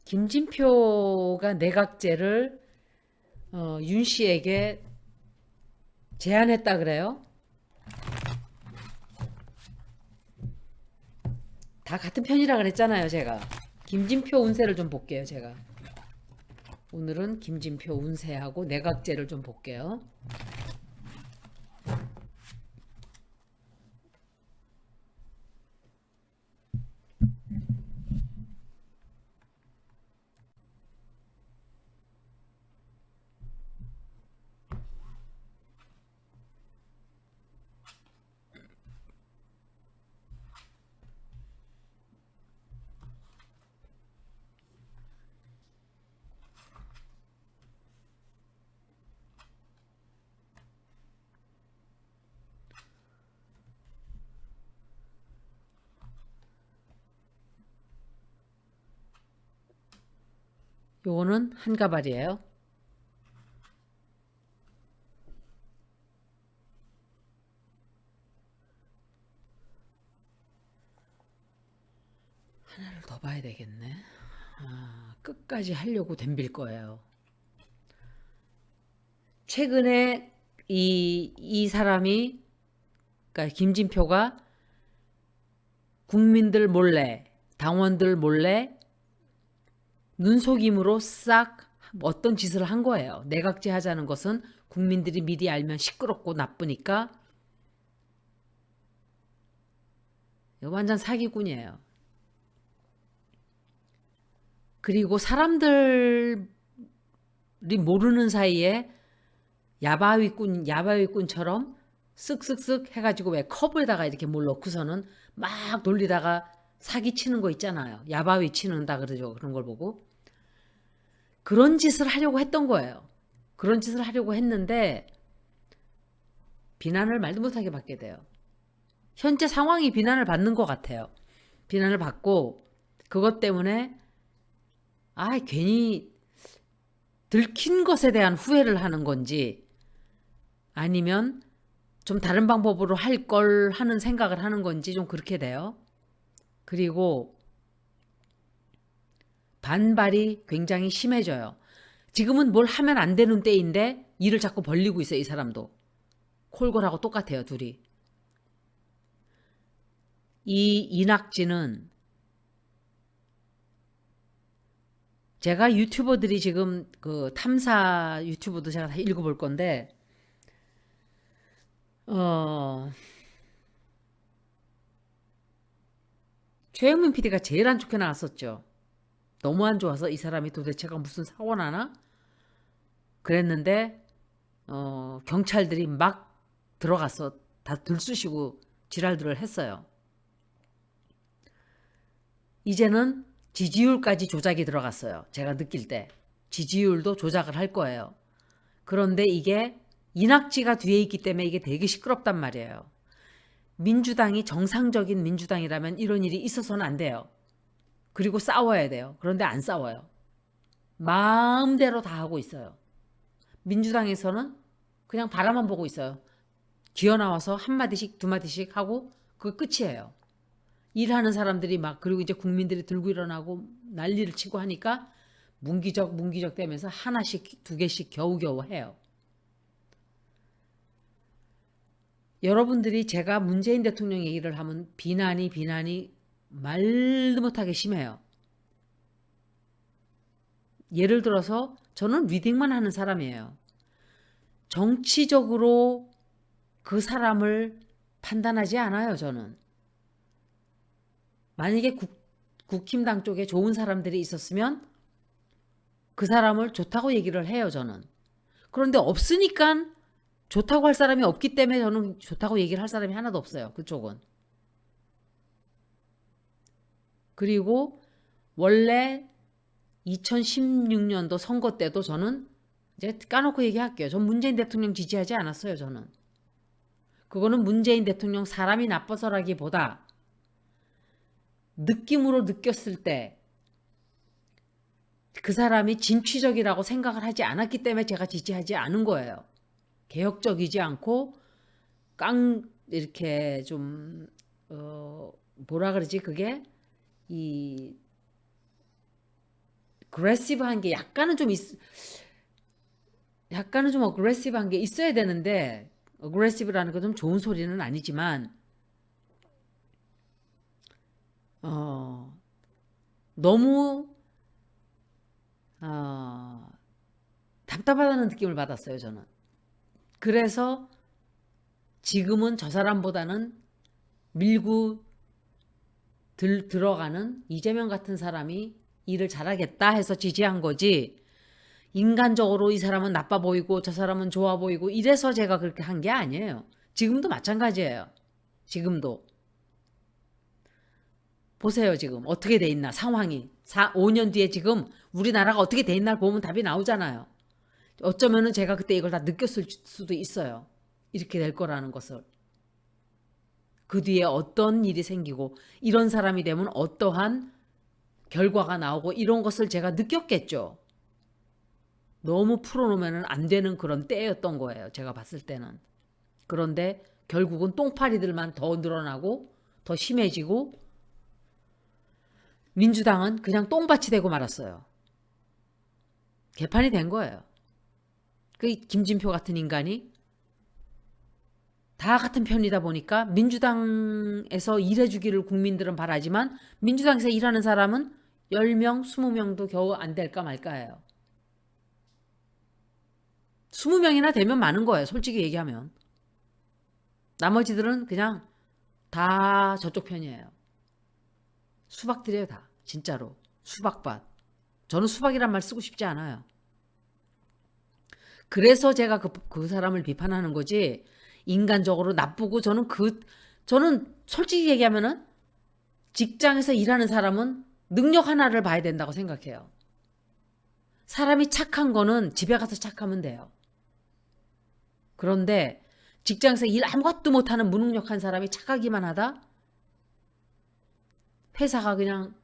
김진표가 내각제를 윤 씨에게 제안했다 그래요? 다 같은 편이라 그랬잖아요, 제가. 김진표 운세를 좀 볼게요, 제가. 오늘은 김진표 운세하고 내각제를 좀 볼게요. 요거는 한 가발이에요. 하나를 더 봐야 되겠네. 끝까지 하려고 덤빌 거예요. 최근에 이 사람이, 그러니까 김진표가 국민들 몰래, 당원들 몰래 눈속임으로 싹 어떤 짓을 한 거예요. 내각제 하자는 것은 국민들이 미리 알면 시끄럽고 나쁘니까 완전 사기꾼이에요. 그리고 사람들이 모르는 사이에 야바위꾼처럼 쓱쓱쓱 해가지고 왜 컵에다가 이렇게 뭘 넣고서는 막 돌리다가 사기 치는 거 있잖아요. 야바위 치는다 그러죠. 그런 걸 보고. 그런 짓을 하려고 했던 거예요. 그런 짓을 하려고 했는데 비난을 말도 못하게 받게 돼요. 현재 상황이 비난을 받는 것 같아요. 비난을 받고 그것 때문에 괜히 들킨 것에 대한 후회를 하는 건지 아니면 좀 다른 방법으로 할 걸 하는 생각을 하는 건지 좀 그렇게 돼요. 그리고 반발이 굉장히 심해져요. 지금은 뭘 하면 안 되는 때인데 일을 자꾸 벌리고 있어요, 이 사람도. 콜골하고 똑같아요, 둘이. 이 이낙진은 제가 유튜버들이 지금 그 탐사 유튜브도 제가 다 읽어볼 건데, 최영민 PD가 제일 안 좋게 나왔었죠. 너무 안 좋아서 이 사람이 도대체가 무슨 사고 나나? 그랬는데, 경찰들이 막 들어가서 다 들쑤시고 지랄들을 했어요. 이제는 지지율까지 조작이 들어갔어요. 제가 느낄 때. 지지율도 조작을 할 거예요. 그런데 이게 이낙지가 뒤에 있기 때문에 이게 되게 시끄럽단 말이에요. 민주당이 정상적인 민주당이라면 이런 일이 있어서는 안 돼요. 그리고 싸워야 돼요. 그런데 안 싸워요. 마음대로 다 하고 있어요. 민주당에서는 그냥 바라만 보고 있어요. 기어나와서 한마디씩 두마디씩 하고 그거 끝이에요. 일하는 사람들이 막 그리고 이제 국민들이 들고 일어나고 난리를 치고 하니까 문기적 되면서 하나씩 두 개씩 겨우겨우 해요. 여러분들이 제가 문재인 대통령 얘기를 하면 비난이 말도 못하게 심해요. 예를 들어서 저는 리딩만 하는 사람이에요. 정치적으로 그 사람을 판단하지 않아요, 저는. 만약에 국힘당 쪽에 좋은 사람들이 있었으면 그 사람을 좋다고 얘기를 해요, 저는. 그런데 없으니까 좋다고 할 사람이 없기 때문에 저는 좋다고 얘기를 할 사람이 하나도 없어요, 그쪽은. 그리고 원래 2016년도 선거 때도 저는 이제 까놓고 얘기할게요. 전 문재인 대통령 지지하지 않았어요, 저는. 그거는 문재인 대통령 사람이 나빠서라기보다 느낌으로 느꼈을 때 그 사람이 진취적이라고 생각을 하지 않았기 때문에 제가 지지하지 않은 거예요. 개혁적이지 않고 이렇게 좀 뭐라 그러지 그게 이 어그레시브한 게 약간은 좀 어그레시브한 게 있어야 되는데, 어그레시브라는 건 좀 좋은 소리는 아니지만 어, 너무 어, 답답하다는 느낌을 받았어요, 저는. 그래서 지금은 저 사람보다는 밀고 들어가는 이재명 같은 사람이 일을 잘하겠다 해서 지지한 거지, 인간적으로 이 사람은 나빠 보이고 저 사람은 좋아 보이고 이래서 제가 그렇게 한 게 아니에요. 지금도 마찬가지예요. 지금도. 보세요, 지금 어떻게 돼 있나 상황이. 5년 뒤에 지금 우리나라가 어떻게 돼 있나 보면 답이 나오잖아요. 어쩌면은 제가 그때 이걸 다 느꼈을 수도 있어요. 이렇게 될 거라는 것을. 그 뒤에 어떤 일이 생기고 이런 사람이 되면 어떠한 결과가 나오고 이런 것을 제가 느꼈겠죠. 너무 풀어놓으면 안 되는 그런 때였던 거예요, 제가 봤을 때는. 그런데 결국은 똥파리들만 더 늘어나고 더 심해지고 민주당은 그냥 똥밭이 되고 말았어요. 개판이 된 거예요. 그 김진표 같은 인간이 다 같은 편이다 보니까 민주당에서 일해주기를 국민들은 바라지만 민주당에서 일하는 사람은 10명, 20명도 겨우 안 될까 말까예요. 20명이나 되면 많은 거예요, 솔직히 얘기하면. 나머지들은 그냥 다 저쪽 편이에요. 수박들이에요, 다. 진짜로. 수박밭. 저는 수박이란 말 쓰고 싶지 않아요. 그래서 제가 그 사람을 비판하는 거지, 인간적으로 나쁘고, 저는 솔직히 얘기하면은 직장에서 일하는 사람은 능력 하나를 봐야 된다고 생각해요. 사람이 착한 거는 집에 가서 착하면 돼요. 그런데 직장에서 일 아무것도 못하는 무능력한 사람이 착하기만 하다? 회사가 그냥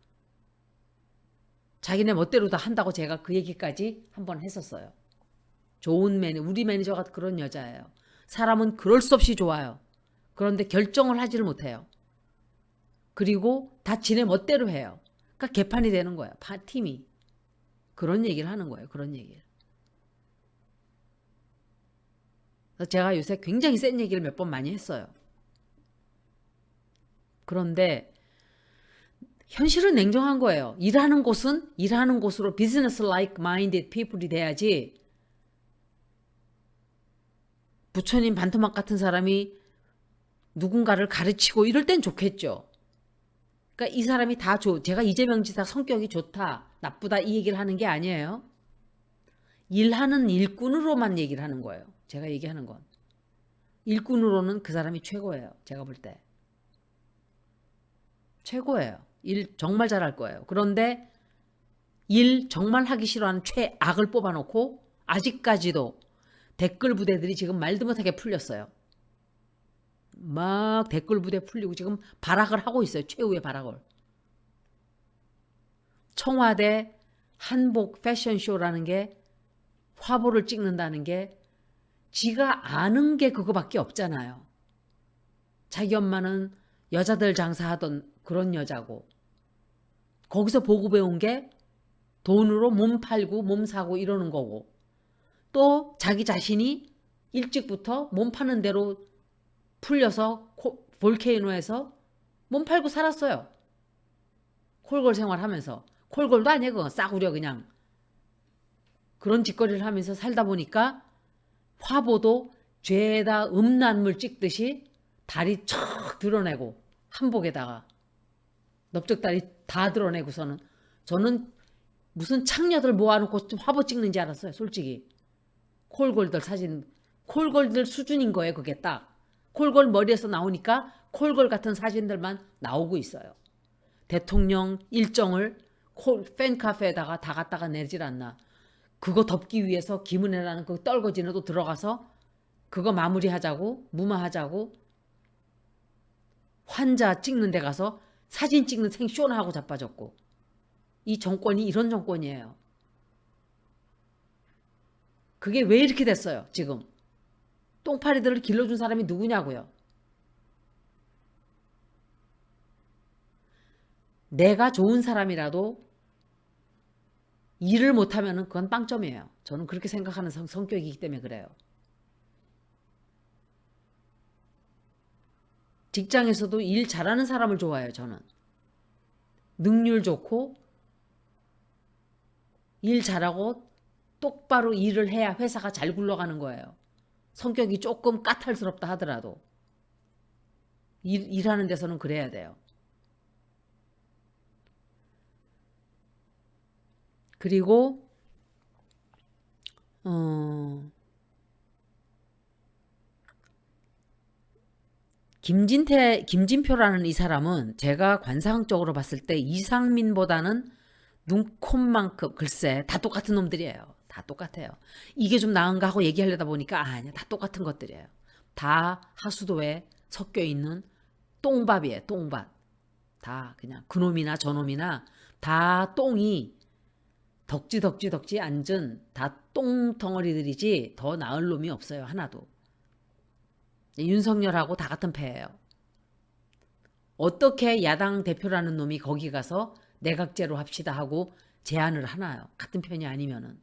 자기네 멋대로 다 한다고 제가 그 얘기까지 한번 했었어요. 우리 매니저가 그런 여자예요. 사람은 그럴 수 없이 좋아요. 그런데 결정을 하지를 못해요. 그리고 다 지네 멋대로 해요. 그러니까 개판이 되는 거예요, 팀이. 그런 얘기를 하는 거예요, 그런 얘기를. 그래서 제가 요새 굉장히 센 얘기를 몇 번 많이 했어요. 그런데 현실은 냉정한 거예요. 일하는 곳은 일하는 곳으로 business like minded people이 돼야지, 부처님 반토막 같은 사람이 누군가를 가르치고 이럴 땐 좋겠죠. 그러니까 이 사람이 제가 이재명 지사 성격이 좋다, 나쁘다 이 얘기를 하는 게 아니에요. 일하는 일꾼으로만 얘기를 하는 거예요. 제가 얘기하는 건. 일꾼으로는 그 사람이 최고예요. 제가 볼 때. 최고예요. 일 정말 잘할 거예요. 그런데 일 정말 하기 싫어하는 최악을 뽑아놓고 아직까지도 댓글 부대들이 지금 말도 못하게 풀렸어요. 막 댓글 부대 풀리고 지금 발악을 하고 있어요. 최후의 발악을. 청와대 한복 패션쇼라는 게, 화보를 찍는다는 게 지가 아는 게 그거밖에 없잖아요. 자기 엄마는 여자들 장사하던 그런 여자고, 거기서 보고 배운 게 돈으로 몸 팔고 몸 사고 이러는 거고, 또 자기 자신이 일찍부터 몸 파는 대로 풀려서 볼케이노에서 몸 팔고 살았어요. 콜골 생활하면서. 콜골도 아니에요, 그건 싸구려 그냥. 그런 짓거리를 하면서 살다 보니까 화보도 죄다 음란물 찍듯이 다리 척 드러내고, 한복에다가 넓적다리 다 드러내고서는, 저는 무슨 창녀들 모아놓고 좀 화보 찍는지 알았어요, 솔직히. 콜골들 사진, 콜골들 수준인 거예요, 그게 딱. 콜골 머리에서 나오니까 콜골 같은 사진들만 나오고 있어요. 대통령 일정을 팬카페에다가 다 갖다가 내질 않나. 그거 덮기 위해서 김은혜라는 그 떨거지는 또 들어가서 그거 마무리하자고, 무마하자고 환자 찍는 데 가서 사진 찍는 생쇼나 하고 자빠졌고. 이 정권이 이런 정권이에요. 그게 왜 이렇게 됐어요, 지금? 똥파리들을 길러준 사람이 누구냐고요. 내가 좋은 사람이라도 일을 못하면 그건 빵점이에요. 저는 그렇게 생각하는 성격이기 때문에 그래요. 직장에서도 일 잘하는 사람을 좋아해요. 저는 능률 좋고 일 잘하고 똑바로 일을 해야 회사가 잘 굴러가는 거예요. 성격이 조금 까탈스럽다 하더라도 일하는 데서는 그래야 돼요. 그리고 김진표라는 이 사람은 제가 관상적으로 봤을 때 이상민보다는 눈콧만큼 글쎄 다 똑같은 놈들이에요. 다 똑같아요. 이게 좀 나은가 하고 얘기하려다 보니까 아니야. 다 똑같은 것들이에요. 다 하수도에 섞여 있는 똥밥이에요. 똥밥. 다 그냥 그놈이나 저놈이나 다 똥이 덕지 앉은 다 똥덩어리들이지 더 나을 놈이 없어요. 하나도. 윤석열하고 다 같은 패예요. 어떻게 야당 대표라는 놈이 거기 가서 내각제로 합시다 하고 제안을 하나요? 같은 편이 아니면은.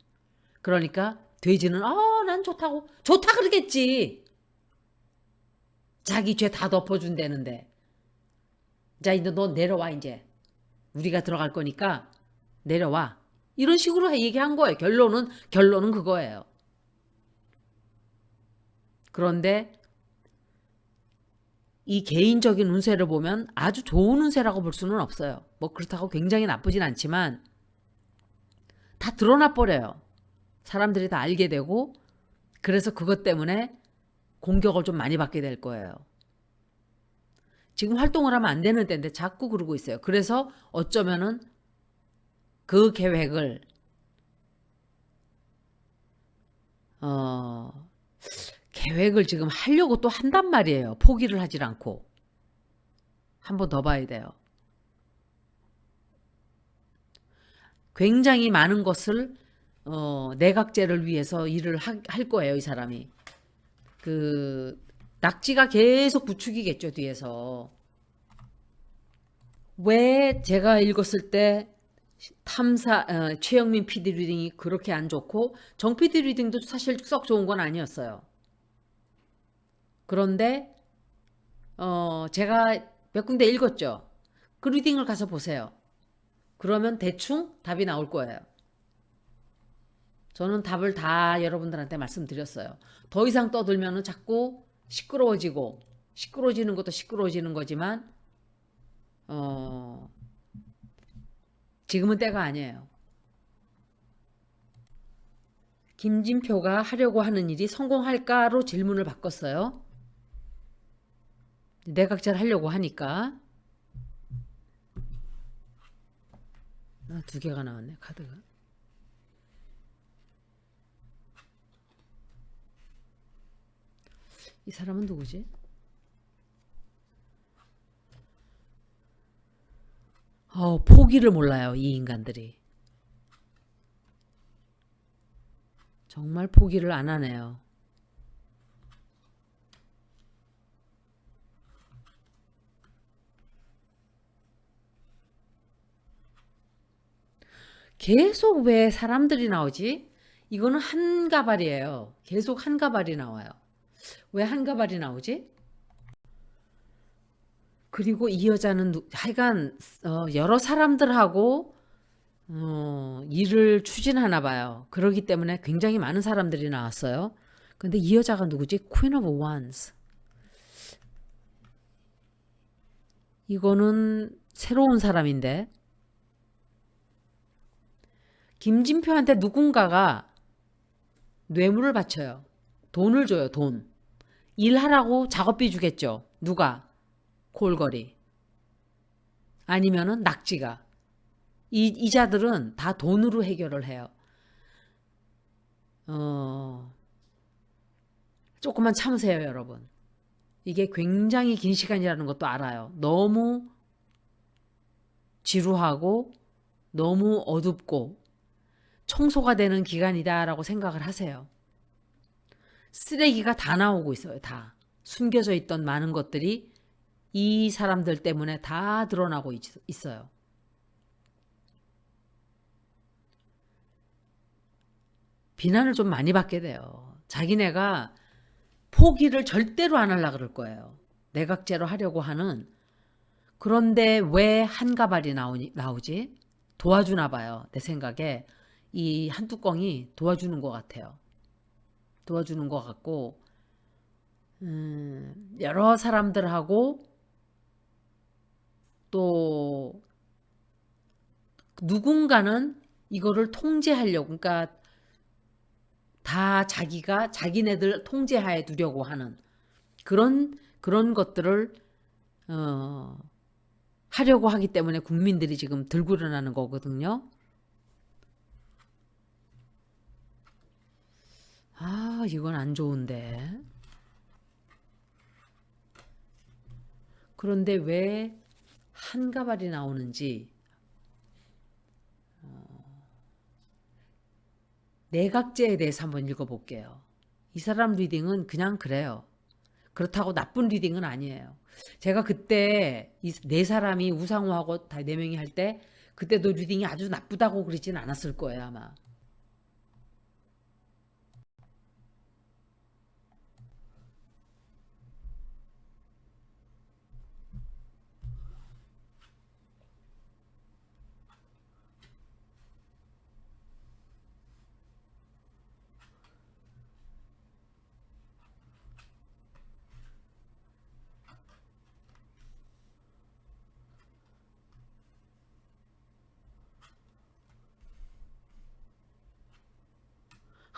그러니까 돼지는 난 좋다고 좋다 그러겠지. 자기 죄 다 덮어준다는데. 자 이제 너 내려와 이제. 우리가 들어갈 거니까 내려와. 이런 식으로 얘기한 거예요. 결론은 그거예요. 그런데 이 개인적인 운세를 보면 아주 좋은 운세라고 볼 수는 없어요. 뭐 그렇다고 굉장히 나쁘진 않지만 다 드러나 버려요. 사람들이 다 알게 되고 그래서 그것 때문에 공격을 좀 많이 받게 될 거예요. 지금 활동을 하면 안 되는 때인데 자꾸 그러고 있어요. 그래서 어쩌면은 그 계획을 계획을 지금 하려고 또 한단 말이에요. 포기를 하질 않고. 한 번 더 봐야 돼요. 굉장히 많은 것을 내각제를 위해서 일을 할 거예요. 이 사람이. 그 낙지가 계속 부추기겠죠. 뒤에서. 왜 제가 읽었을 때 최영민 PD 리딩이 그렇게 안 좋고 정 PD 리딩도 사실 썩 좋은 건 아니었어요. 그런데 제가 몇 군데 읽었죠. 그 리딩을 가서 보세요. 그러면 대충 답이 나올 거예요. 저는 답을 다 여러분들한테 말씀드렸어요. 더 이상 떠들면 자꾸 시끄러워지는 것도 시끄러워지는 거지만 지금은 때가 아니에요. 김진표가 하려고 하는 일이 성공할까로 질문을 바꿨어요. 내각제를 하려고 하니까. 두 개가 나왔네, 카드가. 이 사람은 누구지? 포기를 몰라요, 이 인간들이. 정말 포기를 안 하네요. 계속 왜 사람들이 나오지? 이거는 한 가발이에요. 계속 한 가발이 나와요. 왜 한 가발이 나오지? 그리고 이 여자는 하여간 여러 사람들하고 일을 추진하나 봐요. 그러기 때문에 굉장히 많은 사람들이 나왔어요. 근데 이 여자가 누구지? Queen of Wands. 이거는 새로운 사람인데 김진표한테 누군가가 뇌물을 바쳐요. 돈을 줘요. 돈. 일하라고 작업비 주겠죠. 누가? 골거리. 아니면은 낙지가. 이자들은 다 돈으로 해결을 해요. 조금만 참으세요, 여러분. 이게 굉장히 긴 시간이라는 것도 알아요. 너무 지루하고 너무 어둡고 청소가 되는 기간이다라고 생각을 하세요. 쓰레기가 다 나오고 있어요. 다. 숨겨져 있던 많은 것들이 이 사람들 때문에 다 드러나고 있어요. 비난을 좀 많이 받게 돼요. 자기네가 포기를 절대로 안 하려고 그럴 거예요. 내각제로 하려고 하는. 그런데 왜 한가발이 나오지? 도와주나 봐요. 내 생각에 이 한뚜껑이 도와주는 것 같아요. 도와주는 것 같고 여러 사람들하고 또 누군가는 이거를 통제하려고, 그러니까 다 자기가 자기네들 통제하에 두려고 하는 그런 것들을 하려고 하기 때문에 국민들이 지금 들고 일어나는 거거든요. 아, 이건 안 좋은데. 그런데 왜 한가발이 나오는지, 내각제에 대해서 한번 읽어볼게요. 이 사람 리딩은 그냥 그래요. 그렇다고 나쁜 리딩은 아니에요. 제가 그때 이 네 사람이 우상호하고 다 네 명이 할 때 그때도 리딩이 아주 나쁘다고 그러진 않았을 거예요, 아마.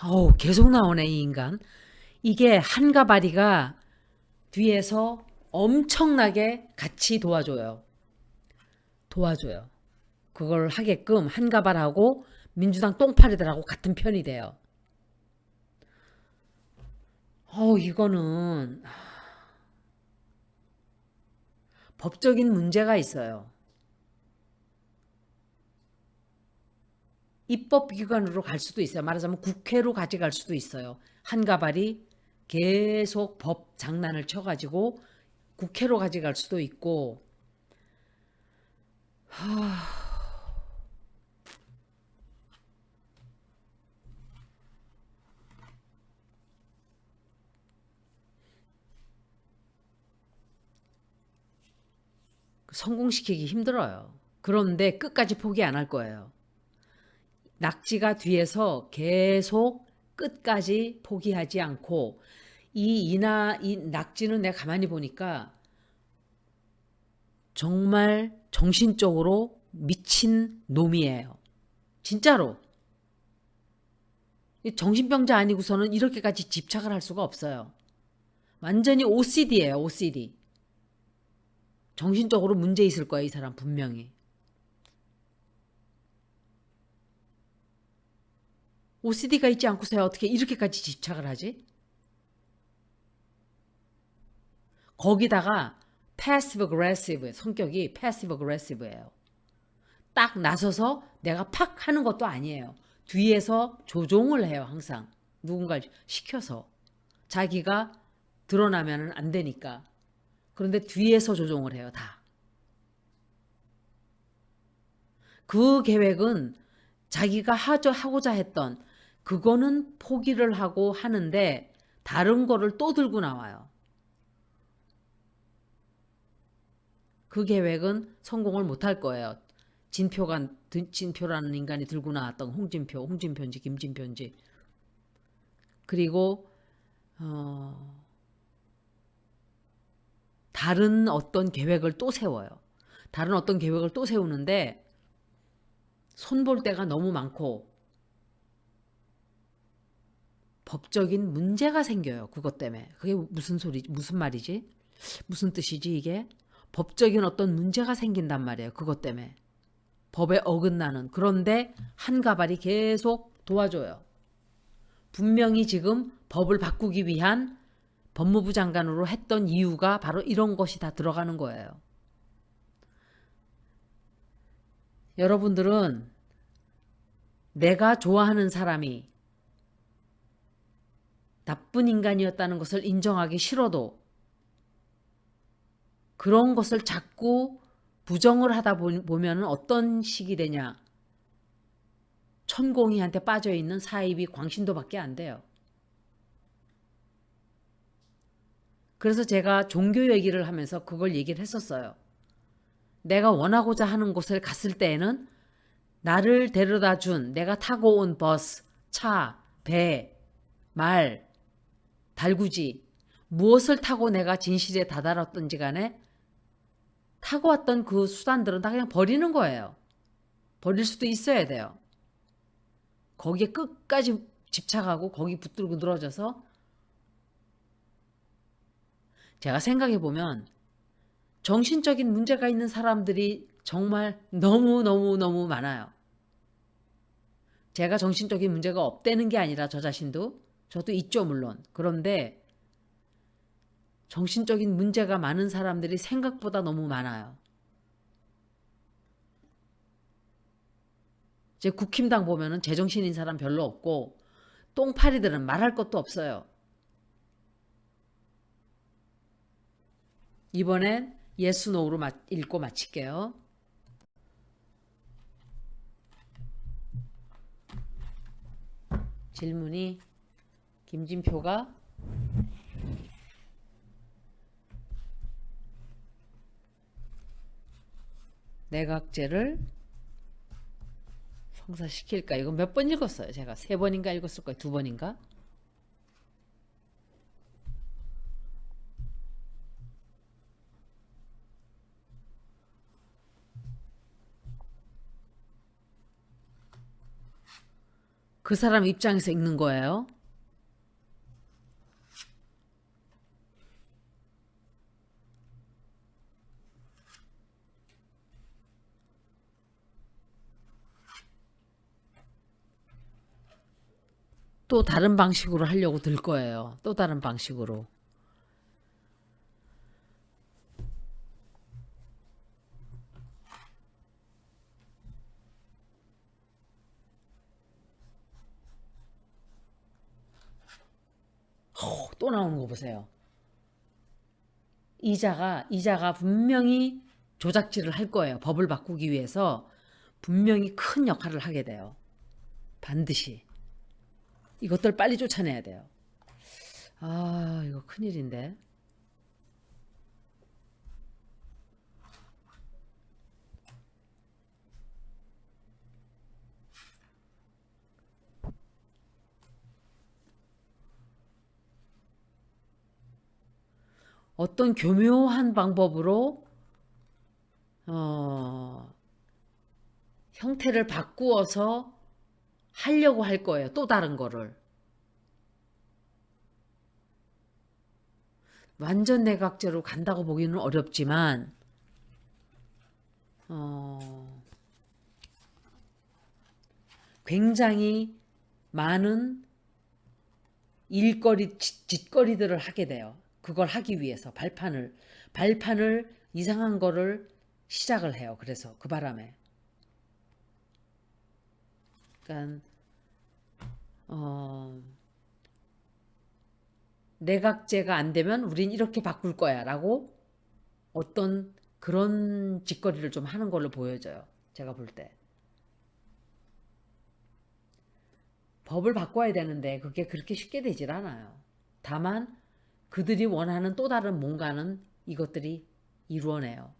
어우, 계속 나오네, 이 인간. 이게 한가바리가 뒤에서 엄청나게 같이 도와줘요. 도와줘요. 그걸 하게끔 한가발하고 민주당 똥파리들하고 같은 편이 돼요. 이거는 법적인 문제가 있어요. 입법기관으로 갈 수도 있어요. 말하자면 국회로 가져갈 수도 있어요. 한가발이 계속 법 장난을 쳐가지고 국회로 가져갈 수도 있고, 성공시키기 힘들어요. 그런데 끝까지 포기 안 할 거예요. 낙지가 뒤에서 계속 끝까지 포기하지 않고, 이 낙지는 내가 가만히 보니까 정말 정신적으로 미친 놈이에요. 진짜로. 정신병자 아니고서는 이렇게까지 집착을 할 수가 없어요. 완전히 OCD예요, OCD. 정신적으로 문제 있을 거야, 이 사람 분명히. OCD가 있지 않고서야 어떻게 이렇게까지 집착을 하지? 거기다가 passive aggressive, 성격이 passive aggressive예요. 딱 나서서 내가 팍 하는 것도 아니에요. 뒤에서 조종을 해요, 항상. 누군가를 시켜서. 자기가 드러나면 안 되니까. 그런데 뒤에서 조종을 해요, 다. 그 계획은 자기가 하고자 했던 그거는 포기를 하고 하는데 다른 거를 또 들고 나와요. 그 계획은 성공을 못 할 거예요. 진표라는 인간이 들고 나왔던 홍진표인지 김진표인지. 그리고 다른 어떤 계획을 또 세워요. 다른 어떤 계획을 또 세우는데 손볼 데가 너무 많고 법적인 문제가 생겨요. 그것 때문에. 그게 무슨 말이지? 무슨 뜻이지 이게? 법적인 어떤 문제가 생긴단 말이에요. 그것 때문에. 법에 어긋나는. 그런데 한가발이 계속 도와줘요. 분명히 지금 법을 바꾸기 위한 법무부 장관으로 했던 이유가 바로 이런 것이 다 들어가는 거예요. 여러분들은 내가 좋아하는 사람이 나쁜 인간이었다는 것을 인정하기 싫어도 그런 것을 자꾸 부정을 하다 보면 어떤 식이 되냐. 천공이한테 빠져있는 사입이 광신도밖에 안 돼요. 그래서 제가 종교 얘기를 하면서 그걸 얘기를 했었어요. 내가 원하고자 하는 곳을 갔을 때에는 나를 데려다 준 내가 타고 온 버스, 차, 배, 말, 달구지 무엇을 타고 내가 진실에 다다랐던지 간에 타고 왔던 그 수단들은 다 그냥 버리는 거예요. 버릴 수도 있어야 돼요. 거기에 끝까지 집착하고 거기 붙들고 늘어져서 제가 생각해 보면 정신적인 문제가 있는 사람들이 정말 너무 많아요. 제가 정신적인 문제가 없다는 게 아니라 저 자신도 저도 있죠 물론. 그런데 정신적인 문제가 많은 사람들이 생각보다 너무 많아요. 제 국힘당 보면은 제정신인 사람 별로 없고 똥파리들은 말할 것도 없어요. 이번엔 yes, no로 읽고 마칠게요. 질문이 김진표가 내각제를 성사시킬까? 이거 몇 번 읽었어요? 제가 3번인가 읽었을 거예요. 2번인가? 그 사람 입장에서 읽는 거예요. 또 다른 방식으로 하려고 들 거예요. 또 다른 방식으로. 또 나오는 거 보세요. 이자가 분명히 조작질을 할 거예요. 법을 바꾸기 위해서 분명히 큰 역할을 하게 돼요. 반드시. 이것들 빨리 쫓아내야 돼요. 아, 이거 큰일인데. 어떤 교묘한 방법으로 형태를 바꾸어서 하려고 할 거예요. 또 다른 거를. 완전 내각제로 간다고 보기는 어렵지만 굉장히 많은 일거리, 짓거리들을 하게 돼요. 그걸 하기 위해서 발판을 이상한 거를 시작을 해요. 그래서 그 바람에. 그러니까 내각제가 안 되면 우린 이렇게 바꿀 거야 라고 어떤 그런 짓거리를 좀 하는 걸로 보여져요. 제가 볼 때. 법을 바꿔야 되는데 그게 그렇게 쉽게 되질 않아요. 다만 그들이 원하는 또 다른 뭔가는 이것들이 이루어내요.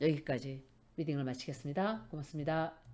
여기까지 리딩을 마치겠습니다. 고맙습니다.